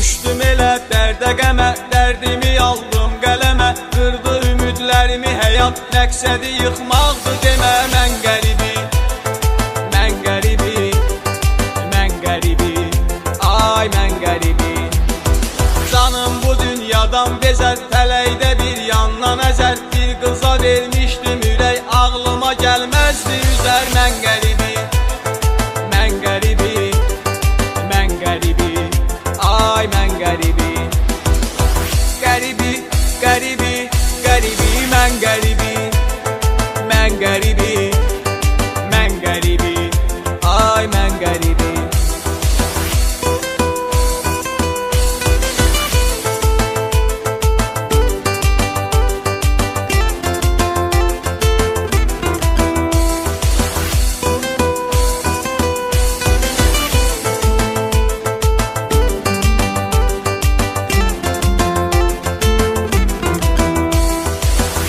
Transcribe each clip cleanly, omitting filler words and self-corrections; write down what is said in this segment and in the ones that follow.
Düşdüm elə dərdə qəmə, dərdimi aldım qələmə. Qırdı ümidlərimi həyat, məqsədi yıxmaqdı demə. Mən qəribi, mən qəribi, mən qəribi, ay mən qəribi. Canım bu dünyadan bezər, tələkdə bir yandan əzər. Bir qıza vermişdim ürək, ağlıma gəlməzdi üzər. Mən qəribi, mən qəribi, mən qəribi, ay mən qəribi. Qəribi, qəribi, qəribi, mən qəribi, mən qəribi, mən qəribi, ay mən qəribi.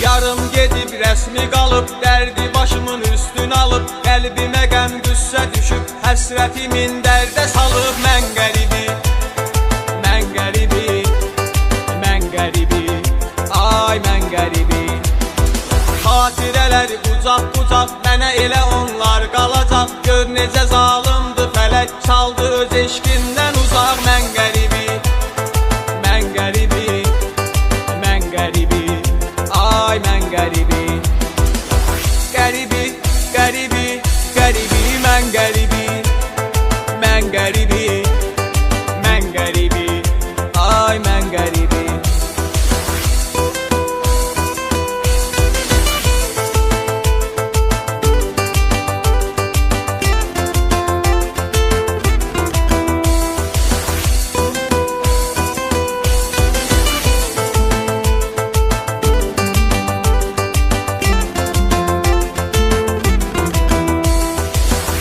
Yarım gedib rəsmi qalıb, dərdi başımın üstün alıb. Qəlbimə qəm qüssə düşüb, həsrətimin dərdə salıb. Mən qəribi, mən qəribi, mən qəribi, ay mən qəribi. Xatirələr ucaq-ucaq, mənə elə onlar qalacaq. Gör necə zalımdı fələk, çaldı öz eşqindən uzaq. Mən qəribi, mən qəribi, mən qəribi, ay mən qəribi. Qəribi, qəribi, qəribi, mən qəribi, mən qəribi, mən qəribi, ay mən qəribi.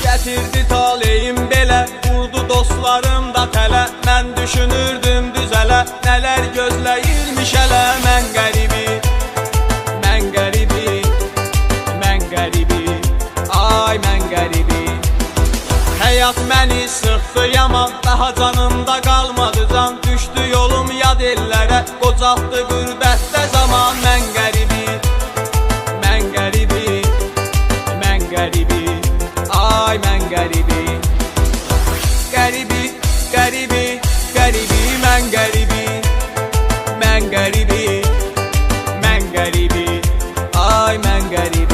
Gətirdi taleyim belə, vurdu dostlarım da tələ. Mən düşünürdüm düzələ, nələr gözləyirmiş ələ. Mən qəribi, mən qəribi, mən qəribi, ay mən qəribi. Həyat məni sıxdı yaman, daha canımda qalmadı can. Düşdü yolum yad ellərə, qocaltdı qürbətdə zaman. Mən qəribi, mən qəribi, mən qəribi, ay mən qəribi. Qəribi, qəribi, qəribi, mən qəribi, mən qəribi, mən qəribi, ay mən qəribi.